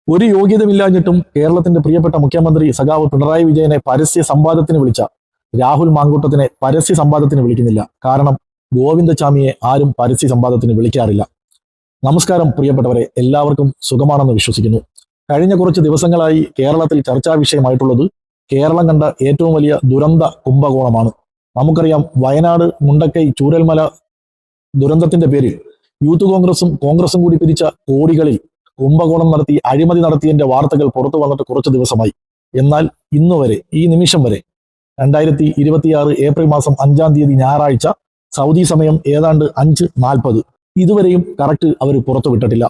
ഒരു യോഗ്യതമില്ലാഞ്ഞിട്ടും കേരളത്തിന്റെ പ്രിയപ്പെട്ട മുഖ്യമന്ത്രി സഖാവ് പിണറായി വിജയനെ പരസ്യ സംവാദത്തിന് വിളിച്ച രാഹുൽ മാങ്കൂട്ടത്തിനെ പരസ്യ സംവാദത്തിന് വിളിക്കുന്നില്ല. കാരണം ഗോവിന്ദചാമിയെ ആരും പരസ്യ സംവാദത്തിന് വിളിക്കാറില്ല. നമസ്കാരം പ്രിയപ്പെട്ടവരെ, എല്ലാവർക്കും സുഖമാണെന്ന് വിശ്വസിക്കുന്നു. കഴിഞ്ഞ കുറച്ച് ദിവസങ്ങളായി കേരളത്തിൽ ചർച്ചാ വിഷയമായിട്ടുള്ളത് കേരളം കണ്ട ഏറ്റവും വലിയ ദുരന്ത കുംഭകോണമാണ്. നമുക്കറിയാം, വയനാട് മുണ്ടക്കൈ ചൂരൽമല ദുരന്തത്തിന്റെ പേരിൽ യൂത്ത് കോൺഗ്രസും കൂടി പിരിച്ച കോടികളിൽ കുംഭകോണം നടത്തി അഴിമതി നടത്തിയതിന്റെ വാർത്തകൾ പുറത്തു വന്നിട്ട് കുറച്ച് ദിവസമായി. എന്നാൽ ഇന്ന് വരെ, ഈ നിമിഷം വരെ, 2026 ഏപ്രിൽ മാസം 5-ാം തീയതി ഞായറാഴ്ച, സൗദി സമയം ഏതാണ്ട് 5:40, ഇതുവരെയും കറക്റ്റ് അവർ പുറത്തു വിട്ടിട്ടില്ല.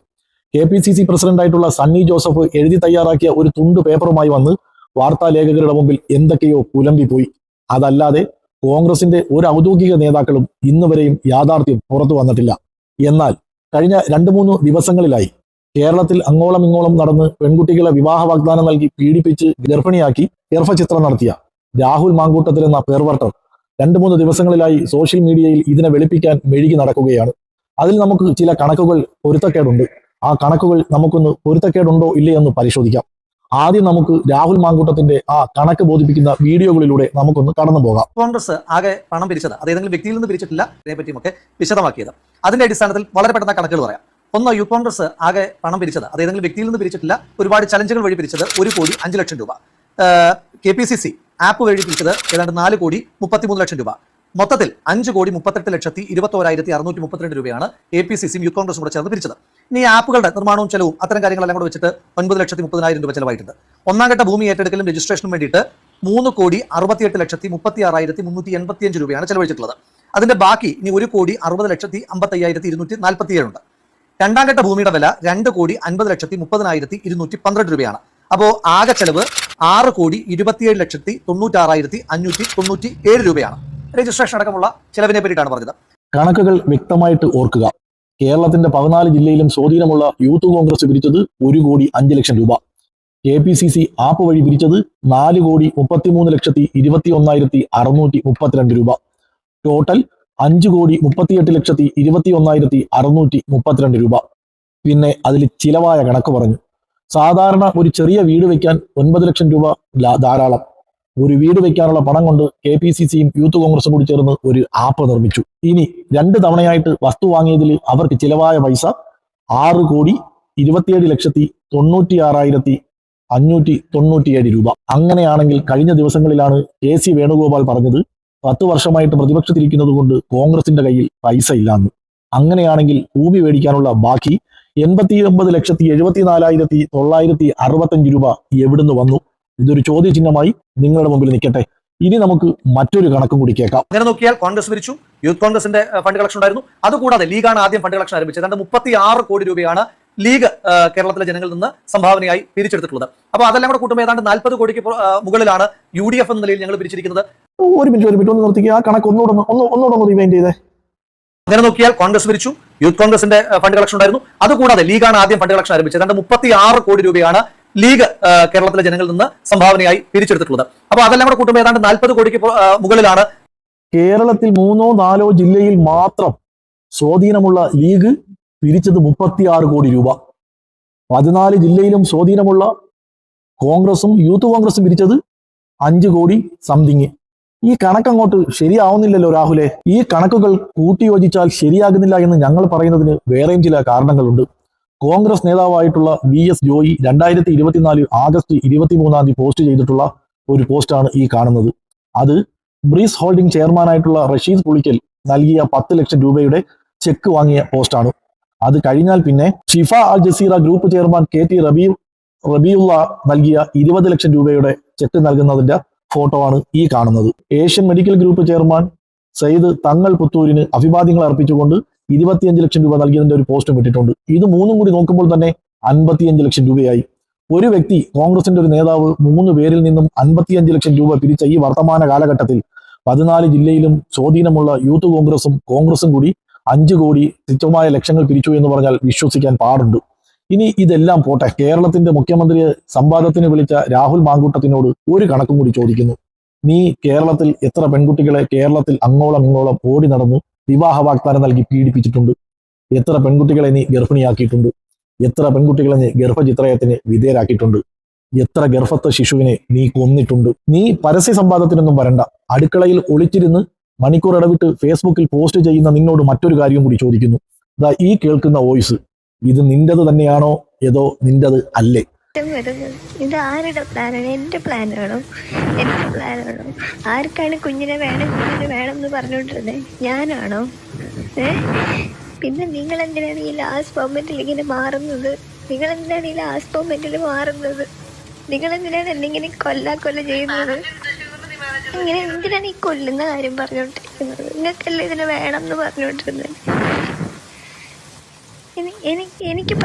KPCC പ്രസിഡന്റായിട്ടുള്ള സണ്ണി ജോസഫ് എഴുതി തയ്യാറാക്കിയ ഒരു തുണ്ട് പേപ്പറുമായി വന്ന് വാർത്താ ലേഖകരുടെ മുമ്പിൽ എന്തൊക്കെയോ പുലമ്പിപ്പോയി. അതല്ലാതെ കോൺഗ്രസിന്റെ ഒരു ഔദ്യോഗിക നേതാക്കളും ഇന്ന് വരെയും യാഥാർത്ഥ്യം പുറത്തു വന്നിട്ടില്ല. എന്നാൽ കഴിഞ്ഞ 2-3 ദിവസങ്ങളിലായി കേരളത്തിൽ അങ്ങോളം ഇങ്ങോളം നടന്ന് പെൺകുട്ടികളെ വിവാഹ വാഗ്ദാനം നൽകി പീഡിപ്പിച്ച് ഗർഭിണിയാക്കി ഗർഭചിത്രം നടത്തിയ രാഹുൽ മാങ്കൂട്ടത്തിൽ എന്ന പെർവർട്ടർ 2-3 ദിവസങ്ങളിലായി സോഷ്യൽ മീഡിയയിൽ ഇതിനെ വെളുപ്പിക്കാൻ മെഴുകി നടക്കുകയാണ്. അതിൽ നമുക്ക് ചില കണക്കുകൾ പൊരുത്തക്കേടുണ്ട്. ആ കണക്കുകൾ നമുക്കൊന്ന് പൊരുത്തക്കേടുണ്ടോ ഇല്ലേ എന്ന് പരിശോധിക്കാം. ആദ്യം നമുക്ക് രാഹുൽ മാങ്കൂട്ടത്തിന്റെ ആ കണക്ക് ബോധിപ്പിക്കുന്ന വീഡിയോകളിലൂടെ നമുക്കൊന്ന് കടന്നു പോകാം. കോൺഗ്രസ് ആകെ പണം പിരിച്ചത് അത് ഏതെങ്കിലും വ്യക്തിയിൽ നിന്ന് പിരിച്ചിട്ടില്ല, ഇതിനെപ്പറ്റിയുമൊക്കെ വിശദമാക്കിയത്. അതിന്റെ അടിസ്ഥാനത്തിൽ വളരെ പെട്ടെന്ന് കണക്കുകൾ പറയാം. ഒന്ന്, യൂത്ത് കോൺഗ്രസ് ആകെ പണം പിരിച്ചത് അത് ഏതെങ്കിലും വ്യക്തിയിൽ നിന്ന് പിരിച്ചിട്ടില്ല, ഒരുപാട് ചലഞ്ചുകൾ വഴി പിരിച്ചത് 1,05,00,000 രൂപ. KPCC ആപ്പ് വഴി പിരിച്ചത് ഏതാണ്ട് 4,33 ലക്ഷം രൂപ. മൊത്തത്തിൽ 5,38,21,632 രൂപയാണ് KPCC യൂത്ത് കോൺഗ്രസും കൂടെ ചേർന്ന് പിരിച്ചത്. ഇനി ഈ ആപ്പുകളുടെ നിർമ്മാണവും ചെലവും അത്തരം കാര്യങ്ങളെല്ലാം കൂടെ വെച്ചിട്ട് 9,30,000 രൂപ ചെലവായിട്ടുണ്ട്. ഒന്നാം ഘട്ട ഭൂമി ഏറ്റെടുക്കലും രജിസ്ട്രേഷനും വേണ്ടിയിട്ട് 3,68,36,385 രൂപയാണ് ചെലവഴിച്ചിട്ടുള്ളത്. അതിന്റെ ബാക്കി ഇനി 1,60,55,247 ഉണ്ട്. രണ്ടാം ഘട്ട ഭൂമിയുടെ വില 2,50,30,212 രൂപയാണ്. അപ്പോൾ ആകെ ചെലവ് 6,27,96,597 രൂപയാണ്. രജിസ്ട്രേഷൻ അടക്കമുള്ള ചെലവിനെ പറ്റിയിട്ടാണ് പറഞ്ഞത്. കണക്കുകൾ വ്യക്തമായിട്ട് ഓർക്കുക. കേരളത്തിന്റെ 14 ജില്ലയിലും സ്വാധീനമുള്ള യൂത്ത് കോൺഗ്രസ് പിരിച്ചത് 1,05,00,000 രൂപ. KPCC ആപ്പ് വഴി പിരിച്ചത് 4,33,21,632 രൂപ. ടോട്ടൽ 5,38,21,632 രൂപ. പിന്നെ അതിൽ ചിലവായ കണക്ക് പറഞ്ഞു. സാധാരണ ഒരു ചെറിയ വീട് വയ്ക്കാൻ 9 ലക്ഷം രൂപ ധാരാളം. ഒരു വീട് വയ്ക്കാനുള്ള പണം കൊണ്ട് KPCCയും യൂത്ത് കോൺഗ്രസും കൂടി ചേർന്ന് ഒരു ആപ്പ് നിർമ്മിച്ചു. ഇനി 2 തവണയായിട്ട് വസ്തു വാങ്ങിയതിൽ അവർക്ക് ചിലവായ പൈസ 6,27,96,597 രൂപ. അങ്ങനെയാണെങ്കിൽ കഴിഞ്ഞ ദിവസങ്ങളിലാണ് KC വേണുഗോപാൽ പറഞ്ഞത് 10 വർഷമായിട്ട് പ്രതിപക്ഷത്തിരിക്കുന്നത് കൊണ്ട് കോൺഗ്രസിന്റെ കയ്യിൽ പൈസ ഇല്ലാന്ന്. അങ്ങനെയാണെങ്കിൽ ഭൂമി മേടിക്കാനുള്ള ബാക്കി 89,74,965 രൂപ എവിടുന്ന് വന്നു? ഇതൊരു ചോദ്യചിഹ്നമായി നിങ്ങളുടെ മുമ്പിൽ നിൽക്കട്ടെ. ഇനി നമുക്ക് മറ്റൊരു കണക്കും കൂടി കേൾക്കാം. അങ്ങനെ നോക്കിയാൽ കോൺഗ്രസ് പിരിച്ചു, യൂത്ത് കോൺഗ്രസിന്റെ ഫണ്ട് കളക്ഷൻ ഉണ്ടായിരുന്നു. അതുകൂടാതെ ലീഗാണ് ആദ്യം ഫണ്ട് കളക്ഷൻ ആരംഭിച്ചത്. 36 കോടി രൂപയാണ് ലീഗ് കേരളത്തിലെ ജനങ്ങളിൽ നിന്ന് സംഭാവനയായി പിരിച്ചെടുത്തിട്ടുള്ളത്. അപ്പോൾ അതെല്ലാം കൂടെ കൂട്ടുമ്പോൾ ഏതാണ്ട് 40 കോടിക്ക് മുകളിലാണ് UDF എന്ന നിലയിൽ ഞങ്ങൾ പിരിച്ചിരിക്കുന്നത്. ഒരു മിനിറ്റ് ഒന്ന് നിർത്തിക്കുക. ആ കണക്ക് ഒന്നുകൂടെ റിവൈൻഡ് ചെയ്തേ. അങ്ങനെ നോക്കിയാൽ കോൺഗ്രസ് പിരിച്ചു, യൂത്ത് കോൺഗ്രസിന്റെ ഫണ്ട് കളക്ഷൻ ഉണ്ടായിരുന്നു. അതുകൂടാതെ ലീഗാണ് ആദ്യം ഫണ്ട് കളക്ഷൻ ആരംഭിച്ചത്. 36 കോടി രൂപയാണ് ലീഗ് കേരളത്തിലെ ജനങ്ങളിൽ നിന്ന് സംഭാവനയായി പിരിച്ചെടുത്തിട്ടുള്ളത്. അപ്പോൾ അതെല്ലാം കൂടെ കൂട്ടുമ്പോൾ ഏതാണ്ട് 40 കോടിക്ക് മുകളിലാണ്. കേരളത്തിൽ 3-4 ജില്ലയിൽ മാത്രം സ്വാധീനമുള്ള ലീഗ് പിരിച്ചത് 36 കോടി രൂപ. 14 ജില്ലയിലും സ്വാധീനമുള്ള കോൺഗ്രസും യൂത്ത് കോൺഗ്രസും പിരിച്ചത് 5 കോടി സംതിങ്. ഈ കണക്കങ്ങോട്ട് ശരിയാവുന്നില്ലല്ലോ രാഹുലെ. ഈ കണക്കുകൾ കൂട്ടിയോജിച്ചാൽ ശരിയാകുന്നില്ല എന്ന് ഞങ്ങൾ പറയുന്നതിന് വേറെയും ചില കാരണങ്ങളുണ്ട്. കോൺഗ്രസ് നേതാവായിട്ടുള്ള VS ജോയി 2024 ആഗസ്റ്റ് 23-ാം തീയതി പോസ്റ്റ് ചെയ്തിട്ടുള്ള ഒരു പോസ്റ്റാണ് ഈ കാണുന്നത്. അത് ബ്രീസ് ഹോൾഡിംഗ് ചെയർമാനായിട്ടുള്ള റഷീദ് പുളിക്കൽ നൽകിയ 10 ലക്ഷം രൂപയുടെ ചെക്ക് വാങ്ങിയ പോസ്റ്റാണ്. അത് കഴിഞ്ഞാൽ പിന്നെ Shifa Al Jazeera group chairman KT Rabiulla നൽകിയ 20 ലക്ഷം രൂപയുടെ ചെക്ക് നൽകുന്നതിന്റെ ഫോട്ടോ ആണ് ഈ കാണുന്നത്. Asian medical group chairman Sayyid Thangal പുത്തൂരിന് അഭിവാദ്യങ്ങൾ അർപ്പിച്ചുകൊണ്ട് 25 ലക്ഷം രൂപ നൽകിയതിന്റെ ഒരു പോസ്റ്റും ഇട്ടിട്ടുണ്ട്. ഇത് മൂന്നും കൂടി നോക്കുമ്പോൾ തന്നെ 55 ലക്ഷം രൂപയായി. ഒരു വ്യക്തി, കോൺഗ്രസിന്റെ ഒരു നേതാവ്, 3 പേരിൽ നിന്നും 55 ലക്ഷം രൂപ പിരിച്ച ഈ വർത്തമാന കാലഘട്ടത്തിൽ 14 ജില്ലയിലും സ്വാധീനമുള്ള യൂത്ത് കോൺഗ്രസും കൂടി 5 കോടി തുച്ഛമായ ലക്ഷങ്ങൾ പിരിച്ചു എന്ന് പറഞ്ഞാൽ വിശ്വസിക്കാൻ പാടുണ്ട്. ഇനി ഇതെല്ലാം പോട്ടെ, കേരളത്തിന്റെ മുഖ്യമന്ത്രിയെ സംവാദത്തിന് വിളിച്ച രാഹുൽ മാങ്കൂട്ടത്തിനോട് ഒരു കണക്കും കൂടി ചോദിക്കുന്നു. നീ കേരളത്തിൽ എത്ര പെൺകുട്ടികളെ കേരളത്തിൽ അങ്ങോളം ഇങ്ങോളം ഓടി നടന്ന് വിവാഹ വാഗ്ദാനം നൽകി പീഡിപ്പിച്ചിട്ടുണ്ട്? എത്ര പെൺകുട്ടികളെ നീ ഗർഭിണിയാക്കിയിട്ടുണ്ട്? എത്ര പെൺകുട്ടികളെ നീ ഗർഭചിത്രയത്തിന് വിധേയരാക്കിയിട്ടുണ്ട്? എത്ര ഗർഭസ്ഥ ശിശുവിനെ നീ കൊന്നിട്ടുണ്ട്? നീ പരസ്യ സമ്പാദത്തിനൊന്നും വരണ്ട. അടുക്കളയിൽ ഒളിച്ചിരുന്ന് മണിക്കൂർ ഇടവിട്ട് ഫേസ്ബുക്കിൽ പോസ്റ്റ് ചെയ്യുന്ന നിന്നോട് മറ്റൊരു കാര്യം കൂടി ചോദിക്കുന്നു. ദാ ഈ കേൾക്കുന്ന വോയിസ്, ഇത് നിന്റേത് തന്നെയാണോ ഏതോ നിന്റേത് അല്ലേ? വരുന്നത് ഇത് ആരുടെ പ്ലാനാണ്? എൻ്റെ പ്ലാനാണോ? എൻ്റെ പ്ലാനാണോ? ആർക്കാണ് കുഞ്ഞിനെ വേണം എന്ന് പറഞ്ഞുകൊണ്ടിരുന്നത്? ഞാനാണോ? പിന്നെ നിങ്ങൾ എന്തിനാണ് ഈ ലാസ്റ്റ് മൊമെന്റിൽ ഇങ്ങനെ മാറുന്നത്? നിങ്ങൾ എന്തിനാണ് ഈ ലാസ്റ്റ് മൊമെന്റിൽ മാറുന്നത്? നിങ്ങൾ എന്തിനാണ് എന്തെങ്കിലും കൊല്ല ചെയ്യുന്നത്? ഇങ്ങനെ എന്തിനാണ് ഈ കൊല്ലുന്ന കാര്യം പറഞ്ഞുകൊണ്ടിരിക്കുന്നത്? നിങ്ങൾക്കല്ലേ ഇതിനെ വേണം എന്ന് പറഞ്ഞുകൊണ്ടിരുന്നത്? എനിക്ക്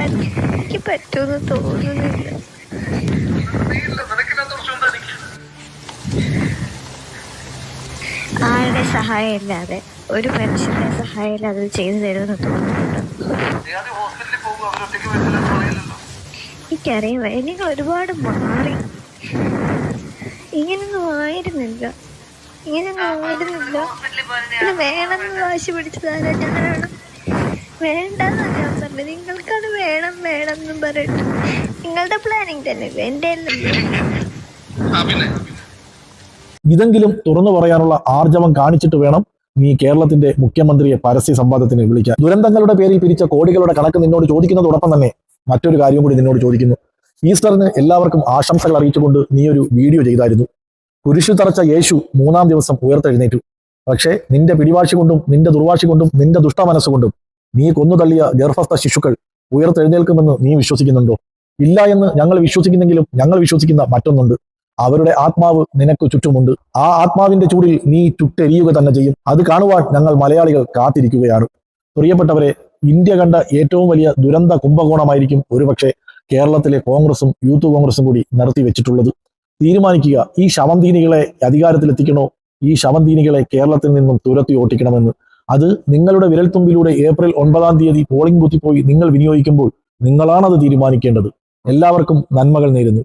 പറ്റുമെന്ന് തോന്നുന്നില്ല. ആരുടെ സഹായം ഇല്ലാതെ, ഒരു മനുഷ്യന്റെ സഹായം ഇല്ലാതെ അത് ചെയ്തു തരുമെന്ന് തോന്നുന്നുണ്ട്. എനിക്കറിയാം, നിങ്ങൾ ഒരുപാട് മാറി. ഇങ്ങനൊന്നും ആയിരുന്നില്ല. പിന്നെ വേണമെന്ന് വാശി പിടിച്ചതാരാ? ഞാനാണ്. വേണ്ടെന്നാ ഞാൻ പറഞ്ഞത്. നിങ്ങൾക്കത് വേണം എന്നും പറഞ്ഞിട്ട് നിങ്ങളുടെ പ്ലാനിങ് തന്നെ, എന്റെ ഇതെങ്കിലും തുറന്നു പറയാനുള്ള ആർജവം കാണിച്ചിട്ട് വേണം നീ കേരളത്തിന്റെ മുഖ്യമന്ത്രിയെ പരസ്യ സംവാദത്തിന് വിളിക്കാൻ. ദുരന്തങ്ങളുടെ പേരിൽ പിരിച്ച കോടികളുടെ കണക്ക് നിന്നോട് ചോദിക്കുന്നതോടൊപ്പം തന്നെ മറ്റൊരു കാര്യം കൂടി നിന്നോട് ചോദിക്കുന്നു. ഈസ്റ്ററിന് എല്ലാവർക്കും ആശംസകൾ അറിയിച്ചുകൊണ്ട് നീ ഒരു വീഡിയോ ചെയ്തായിരുന്നു. കുരിശു തറച്ച യേശു 3-ാം ദിവസം ഉയർത്തെഴുന്നേറ്റു. പക്ഷേ നിന്റെ പിടിവാശി കൊണ്ടും നിന്റെ ദുർവാശി കൊണ്ടും നിന്റെ ദുഷ്ടമനസ്സുകൊണ്ടും നീ കൊന്നു തള്ളിയ ഗർഭസ്ഥ ശിശുക്കൾ ഉയർത്തെഴുന്നേൽക്കുമെന്ന് നീ വിശ്വസിക്കുന്നുണ്ടോ? ഇല്ല എന്ന് ഞങ്ങൾ വിശ്വസിക്കുന്നെങ്കിലും ഞങ്ങൾ വിശ്വസിക്കുന്ന മറ്റൊന്നുണ്ട്. അവരുടെ ആത്മാവ് നിനക്ക് ചുറ്റുമുണ്ട്. ആ ആത്മാവിന്റെ ചൂടിൽ നീ ചുട്ടെരിയുക തന്നെ ചെയ്യും. അത് കാണുവാൻ ഞങ്ങൾ മലയാളികൾ കാത്തിരിക്കുകയാണ്. പ്രിയപ്പെട്ടവരെ, ഇന്ത്യ കണ്ട ഏറ്റവും വലിയ ദുരന്ത കുംഭകോണമായിരിക്കും ഒരുപക്ഷെ കേരളത്തിലെ കോൺഗ്രസും യൂത്ത് കോൺഗ്രസും കൂടി നടത്തി വെച്ചിട്ടുള്ളത്. തീരുമാനിക്കുക, ഈ ശവന്തീനികളെ അധികാരത്തിലെത്തിക്കണോ, ഈ ശവന്തീനികളെ കേരളത്തിൽ നിന്നും തുരത്തി ഓട്ടിക്കണമെന്ന്. അത് നിങ്ങളുടെ വിരൽത്തുമ്പിലൂടെ ഏപ്രിൽ 9-ാം തീയതി പോളിംഗ് ബൂത്തിൽ പോയി നിങ്ങൾ വിനിയോഗിക്കുമ്പോൾ നിങ്ങളാണത് തീരുമാനിക്കേണ്ടത്. എല്ലാവർക്കും നന്മകൾ നേരുന്നു.